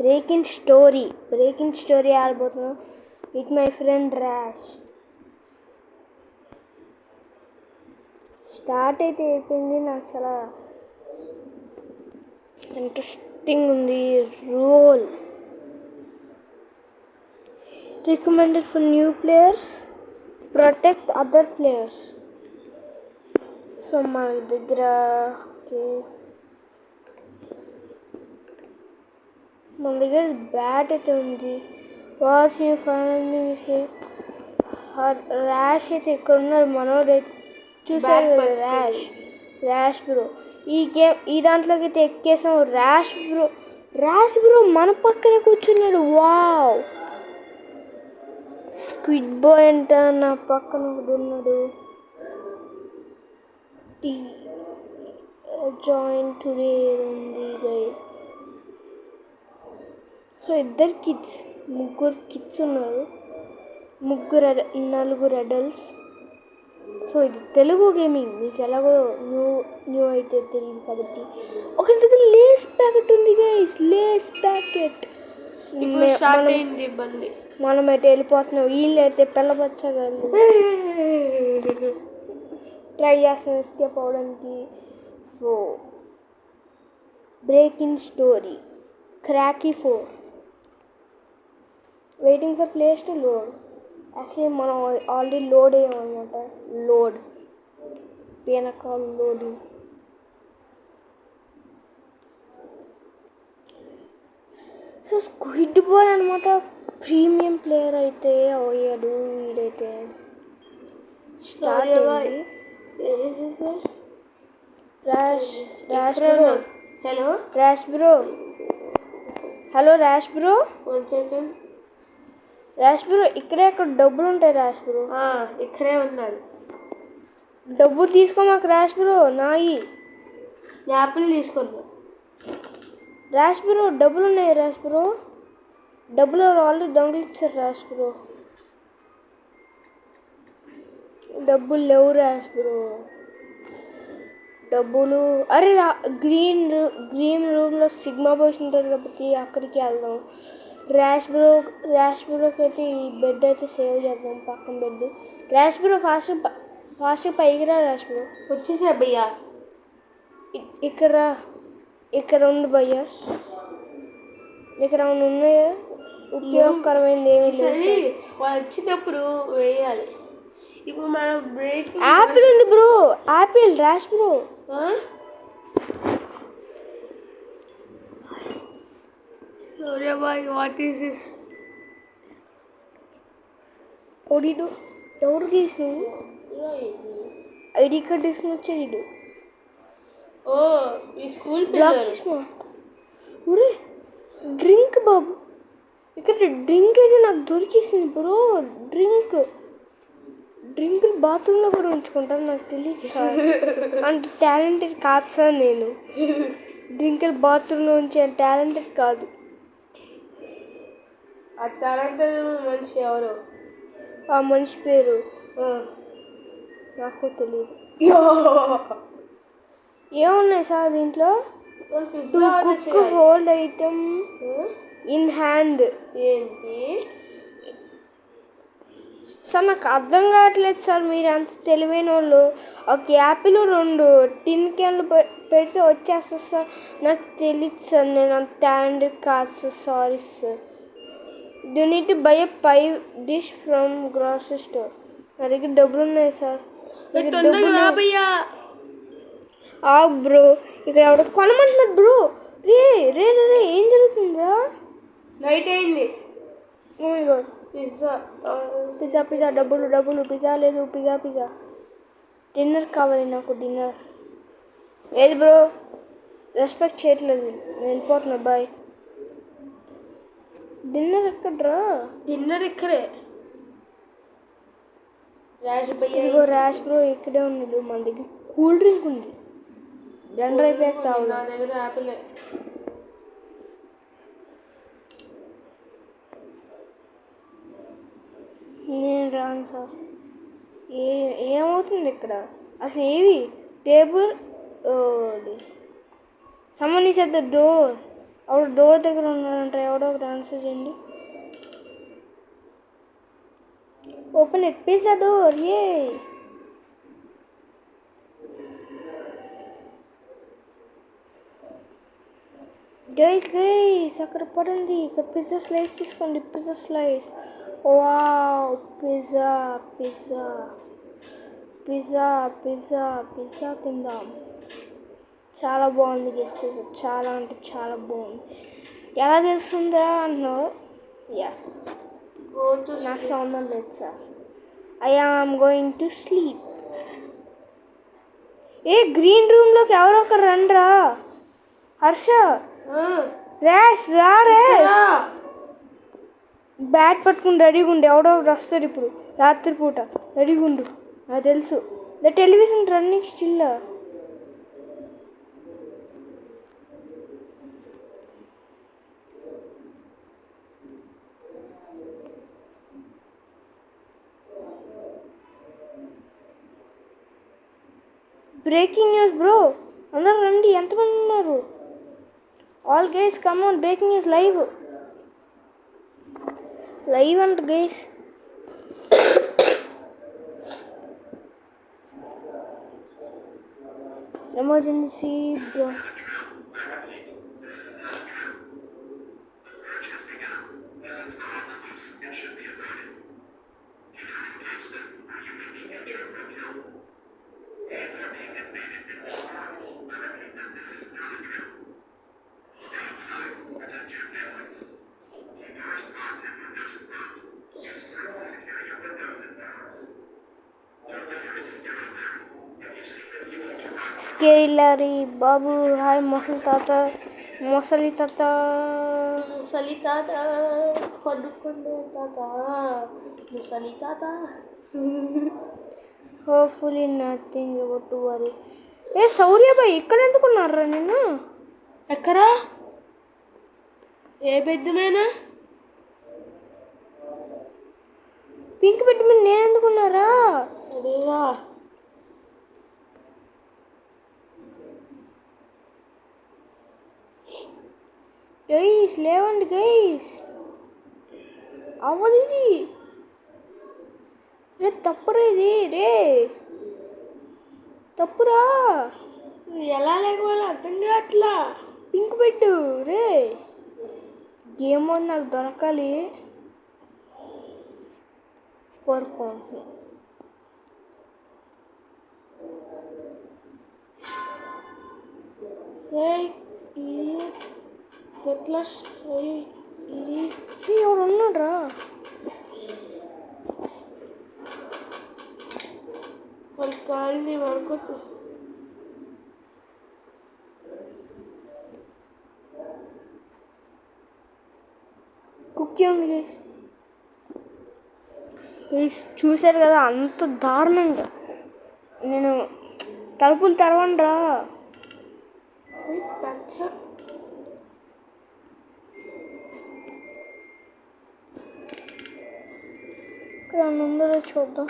Breaking story ఆడబోతున్నాం with my friend Rash. Start అయితే అయిపోయింది. నాకు చాలా ఇంట్రెస్టింగ్ ఉంది. Rule recommended for new players, protect other players. So మన దగ్గర బ్యాట్ అయితే ఉంది. ర్యాష్ అయితే ఇక్కడ ఉన్నారు. మనోడు అయితే చూసారు కదా, ర్యాష్ బ్రో. ఈ దాంట్లోకి అయితే ఎక్కేసాం. ర్యాష్ బ్రో మన పక్కనే కూర్చున్నాడు. వావ్, స్క్విడ్ బాయ్ అంట నా పక్కన ఉన్నాడు. జాయిన్ టుడే ఉంది గైస్. సో ముగ్గురు కిడ్స్ ఉన్నారు, నలుగురు అడల్ట్స్. సో ఇది తెలుగు గేమింగ్, మీకు ఎలాగో న్యూ అయితే తెలియదు కాబట్టి. ఒకరి దగ్గర లేస్ ప్యాకెట్ ఉంది గైస్, లేస్ ప్యాకెట్. మనం అయితే వెళ్ళిపోతున్నాం. వీళ్ళు అయితే పిల్లబచ్చగా ట్రై చేస్తాం ఎస్కేప్ అవడానికి. సో బ్రేకింగ్ స్టోరీ క్రాకీ 4 waiting for place to load. Actually మనం ఆల్రెడీ లోడ్ అయ్యామన్నమాట. పీనకాల్ లోడింగ్. సో స్క్విడ్ బాయ్ అనమాట ప్రీమియం ప్లేయర్ అయితే అయ్యాడు వీడైతే. స్టార్ట్ అయ్యింది. ర్యాష్ బ్రో ఇక్కడే అక్కడ డబ్బులు ఉంటాయి. ర్యాష్ బ్రో ఇక్కడే ఉన్నాడు. డబ్బు తీసుకో మాకు ర్యాష్ బ్రో. నాయి యాపిల్ తీసుకోండి ర్యాష్ బ్రో. డబ్బులు ఉన్నాయి ర్యాష్ బ్రో. డబ్బులు ఆల్రెడీ దొంగలిచ్చారు ర్యాష్ బ్రో. డబ్బులు లేవు ర్యాష్ బ్రో. డబ్బులు అరే గ్రీన్ రూమ్లో సిగ్మా బాయ్స్ ఉంటారు కాబట్టి అక్కడికి వెళ్దాం. ర్యాష్ బ్రోకి అయితే ఈ బెడ్ అయితే సేవ్ చేద్దాం, పక్కన బెడ్. ర్యాష్ బ్రో ఫాస్ట్గా పైకి రా. ర్యాష్ బ్రో వచ్చేసా భయ్యా. ఇక్కడ ఉంది భయ్యా. ఇక్కడ ఏమైనా ఉన్నాయా ఉపయోగకరమైనది? ఏమి లేదు. వాళ్ళు వచ్చినప్పుడు వేయాలి. ఇప్పుడు మనం యాపిల్ ఉంది bro. Apple rash bro. Sorry boy, what is this? ఓడిడు ఎవరు గీసినావు? ఐడి కార్డ్ తీసుకుని వచ్చాడు. ఓ ఈ స్కూల్ పిల్లలు. ఒరే డ్రింక్ బాబు, ఇక్కడ డ్రింక్ అయితే నాకు దొరికేసింది బ్రో. డ్రింక్ బాత్రూంలో కూడా ఉంచుకుంటాను, నాకు తెలియదు సార్. అంత టాలెంటెడ్ కాదు సార్ నేను. డ్రింక్ బాత్రూంలో ఉంచే టాలెంటెడ్ కాదు. ఆ టాలెంటెడ్ మనిషి ఎవరు? ఆ మనిషి పేరు నాకు తెలియదు. ఏమున్నాయి సార్ దీంట్లో? Cook hold item in hand. ఏంటి సార్ నాకు అర్థం కావట్లేదు సార్. మీరు అంత తెలివైన వాళ్ళు. ఒక యాపిల్ 2 టిన్ క్యాన్లు పెడితే వచ్చేస్తుంది సార్. నాకు తెలియదు సార్, నేను అంత టాలెంటెడ్ కాదు sir. Sorry sir. Do need to buy a 5 dish from grocery store. నా దగ్గర డబ్బులు ఉన్నాయి సార్. బ్రో ఇక్కడ ఎవడ కొనమంటున్నారు బ్రో. రే ఏం జరుగుతుందా? నైట్ అయింది. పిజ్జా డబ్బులు. పిజ్జా లేదు. పిజ్జా డిన్నర్ కావాలి నాకు. డిన్నర్ ఏది బ్రో? రెస్పెక్ట్ చేయట్లేదు. నేను వెళ్ళిపోతున్నా. బాయ్. డిన్నర్ ఎక్కడ్రా? డిన్నర్ ఇక్కడే. ర్యాష్ బ్రో ఇక్కడే ఉన్నాడు. మన దగ్గర కూల్ డ్రింక్ ఉంది. డెండర్ అయిపోయాక కావాలి. నా దగ్గర యాపిల్. నేను రాను సార్. ఏమవుతుంది ఇక్కడ అసలు? ఏవి table? Someone is at the door. ఎవరు డోర్ దగ్గర ఉన్నారంట, ఎవడో ఒకటి ఆన్సర్ చేయండి. Open it, pizza door. A guys అక్కడ పడింది. ఇక్కడ పిజ్జా స్లైస్ తీసుకోండి, pizza slice. Wow, pizza pizza pizza pizza pizza తిందాం. చాలా బాగుంది గైస్ పిజ్జా, చాలా అంటే చాలా బాగుంది. ఎలా తెలుస్తుందా అన్నావు? ఎస్, నాకు సంబంధం లేదు sir. I am going to sleep. ఏ గ్రీన్ రూమ్లోకి ఎవరో ఒకరు రండ్రా. హర్ష, ర్యాష్ రా, ర్యాష్ బ్యాట్ పట్టుకుని రెడీగా ఉండు. ఎవడో ఒకటి వస్తాడు ఇప్పుడు రాత్రిపూట. రెడీగా ఉండు, నాకు తెలుసు. The television running still. Breaking news bro, అందరూ రండి. ఎంతమంది ఉన్నారు? All guys come on, breaking news live live అంట గైస్. Emergency bro. స్కేలరీ బాబు, హాయ్ ముసలి తాత. ముసలి తాత, ముసలి తాత, పడుకుండే తాత, ముసలి తాత. Hopefully nothing about to worry. ఏ శౌర్యబాయ్, ఇక్కడ ఎందుకున్నారా నేను? ఎక్కడా? ఏ బెడ్ మీద? పింక్ బెడ్ మీద నేను ఎందుకున్నారా? అదేగా. గైస్ లేవండి గైస్, అవ్వదు ఇది. రే తప్పురా ఇది, రే తప్పురా. ఎలా లేకపోతే అర్థం కావట్లా. పింక్ బెడ్ రే. గేమ్ మోడ్ నాకు దొరకాలి. కోరుకుంటున్నా. ఎట్లా ఇది? ఎవడు ఉన్నాడ్రా? వాళ్ళ కాళ్ళని వరకు కుక్కీ ఉంది గైస్. చూశారు కదా అంత దారుణంగా. నేను తలుపులు తెరవండ్రా. ఇక్కడ ముందర చూద్దాం.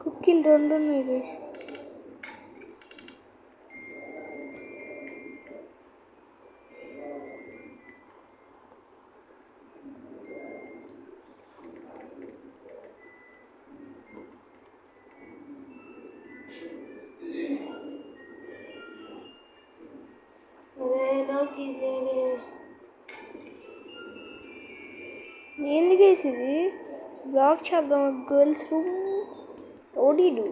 కుక్కీలు 2 ఉన్నాయి గైస్. ఎందుకు వేసేది? బ్లాక్ చేద్దాం. గర్ల్స్ రూమ్ ఓడీడు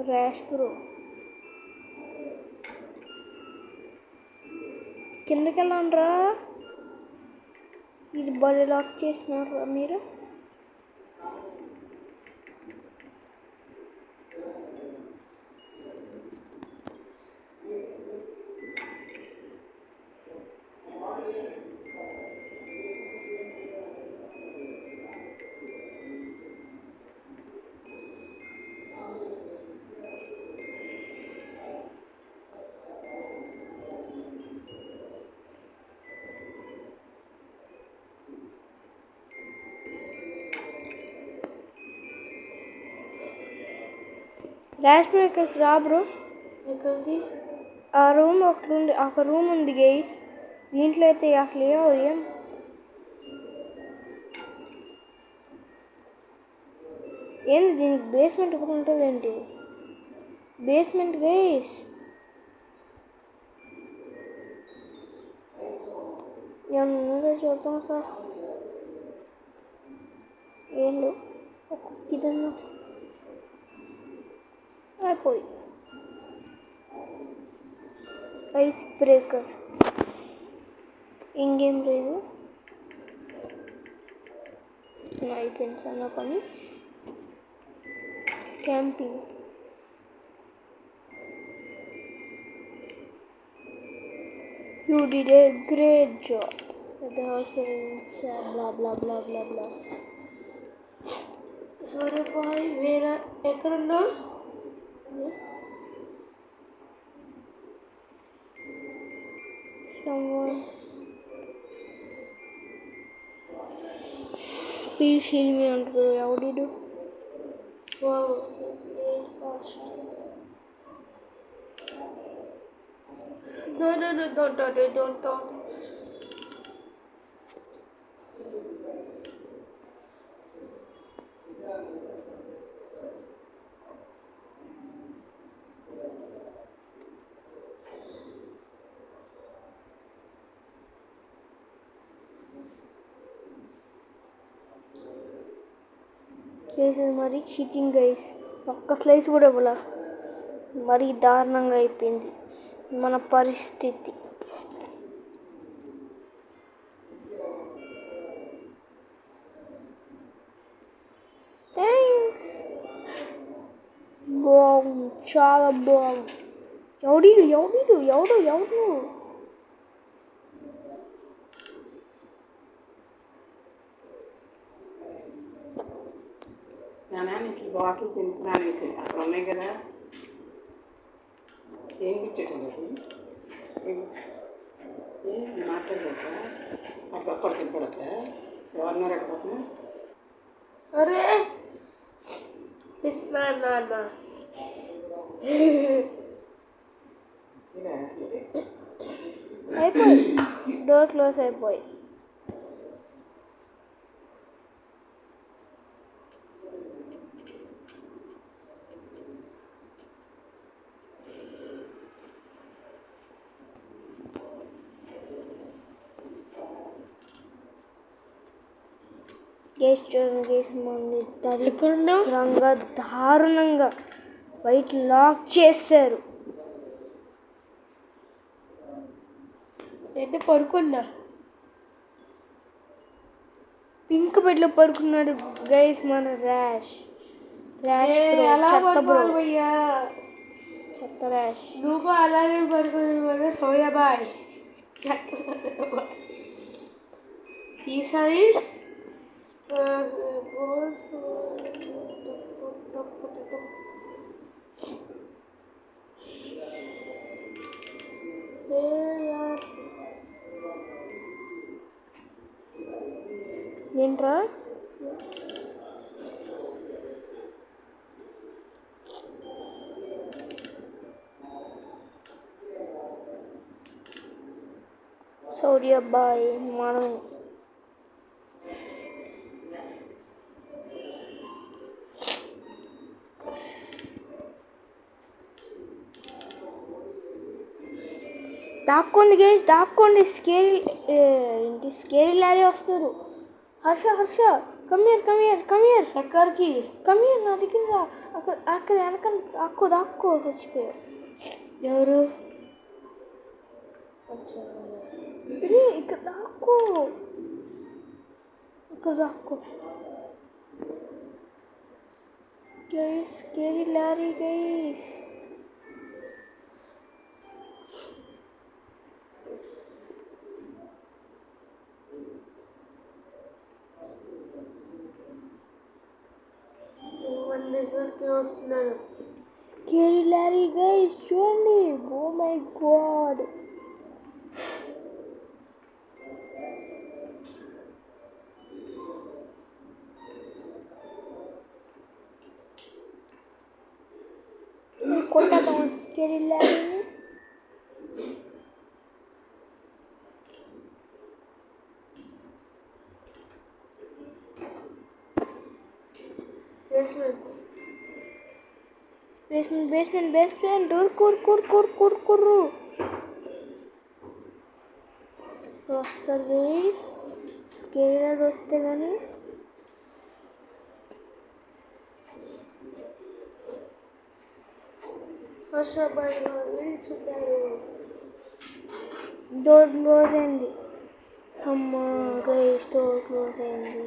ర్యాష్ బ్రో. కిందకి వెళ్ళండ్రా. ఇది బలి లాక్ చేసినారా మీరు? ర్యాష్ బ్రేకర్కి రా బ్రో. ఎక్కడికి? ఆ రూమ్ ఒక రూమ్ ఉంది గైస్. దీంట్లో అయితే అసలు ఏం ఏంది దీనికి బేస్మెంట్ కూడా ఉంటుంది ఏంటి? Basement guys. ఏమన్నా చూద్దాం సార్. ఏండు ఇదన్నా అయిపోయి ఐస్ బ్రేకర్ ఇంకేం లేదు. అయిపోయింది సార్ నా పని. Camping you did a great job at the house. Blah blah blah blah blah. సరే బాయ్. వేరే ఎక్కడున్నా? Someone please heal me అంటారు. ఎవడు? Wow, fast. No, don't talk. మరి చీటింగ్ గైస్. ఒక్క స్లైస్ కూడా ఇవ్వాల. మరీ దారుణంగా అయిపోయింది మన పరిస్థితి. థ్యాంక్స్. బాగుంది, చాలా బాగుంది. ఎవడు నీకు బాటిల్ తింటున్నాను అక్కడ ఉన్నాయి కదా. ఏం గుచ్చేటది అది మాట్లాడబోతా అక్కడ ఒక్కడ తినపడతా ఎవరినారు అడగపోతున్నా. అరే పిస్నా నాన్న. అయిపోయి డోర్ క్లోజ్ అయిపోయి. మంది దరిద్రంగా దారుణంగా బయట లాక్ చేశారు. ఏంటి పడుకున్నా? పింక్ బెడ్లో పడుకున్నాడు గైస్ మన ర్యాష్. ఎలా పడుకోవాలి భయ్యా? చెత్త ర్యాష్. నువ్వు అలాగే పడుకుని సోయాబాయ్. ఈసారి ఏంట్రా? సౌర్య బాయ్ మనం దాక్కోండి గైస్, దాక్కోండి. స్కేరీ లారీ వస్తారు. హర్ష కమియర్. ఎక్కడికి? కమియర్ నా దగ్గర రా. అక్కడ వెనక దాక్కో చచ్చిపోయారు. ఎవరు? ఇక్కడ దాక్కో. Guys scary Larry guys. దగ్గరికి వస్తున్నాను. స్కేరీ లారీ గైస్ చూడండి. Oh my God. కొట్టేద్దాం స్కేరీ ల్యాడీని. బేస్మెంట్ డోర్ కుర్రు వస్తారు గైస్. స్కేరీ ల్యాడీ వస్తే కానీ డోర్ క్లోజ్ అయింది. అమ్మ గైస్ డోర్ క్లోజ్ అయింది.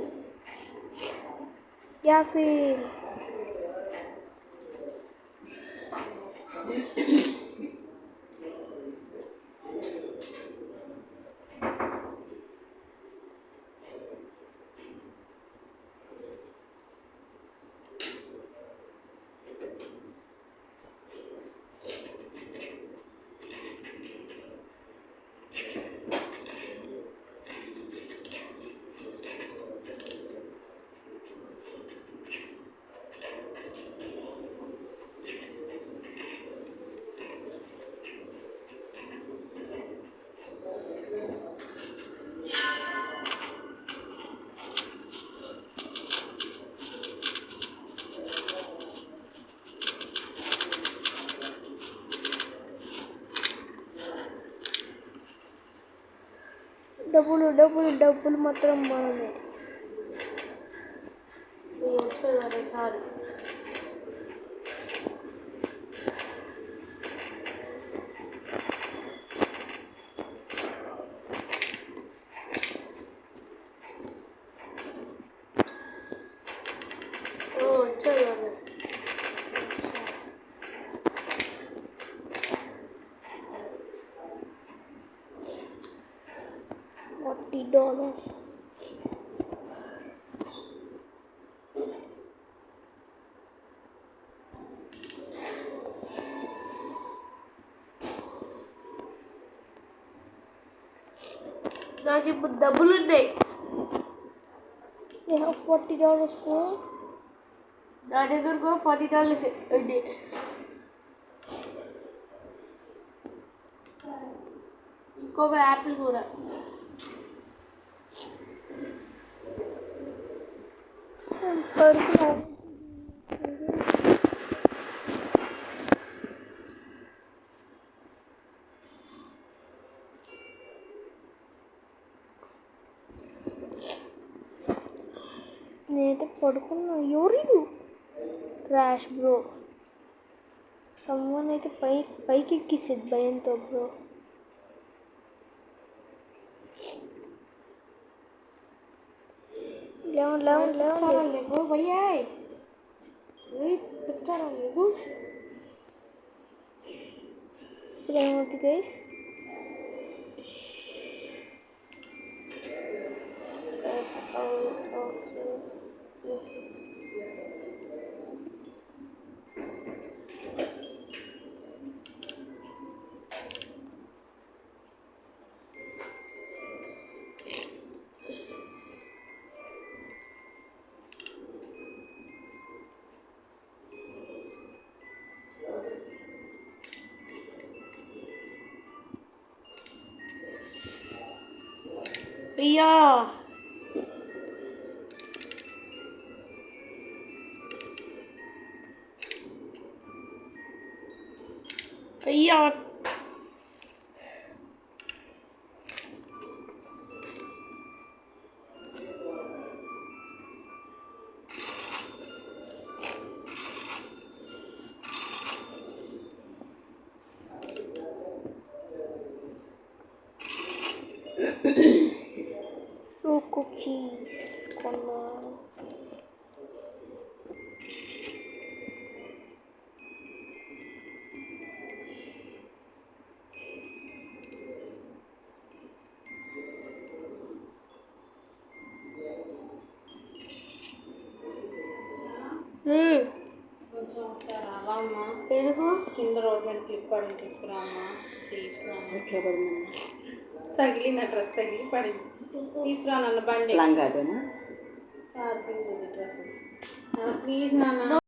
యాఫీల్ డబ్బులు మాత్రం మనమే. సారీ వచ్చారు. $40. నాకు ఇప్పుడు డబ్బులు ఉన్నాయి. They have $40 for. నా దగ్గర కూడా $40 ఉంది. ఇంకొక యాపిల్ కూడా. నేనైతే పడుకున్నా. ఎవరు క్రాష్ బ్రో. సమ్వన్ అయితే పైకి ఎక్కిసేది భయంతో బ్రో. లేవు భయ్యాయ్ పిచ్చారా లేవు. ఇప్పుడు ఏమవుతుంది గైస్? అయ్యా అయ్యా కుకీస్ కొన్నాను. కొంచెం ఒకసారి రావా అమ్మా? ఎందుకు కింద రోడ్ మీద క్లిప్ పడి తీసుకురా అమ్మా. తీసుకురాను. ఎట్లా పడింది? తగిలిన డ్రెస్ తగిలి పడింది. తీసుకురా నాన్న బండి. లంగాదేనా? డ్రెస్ ప్లీజ్ నాన్న.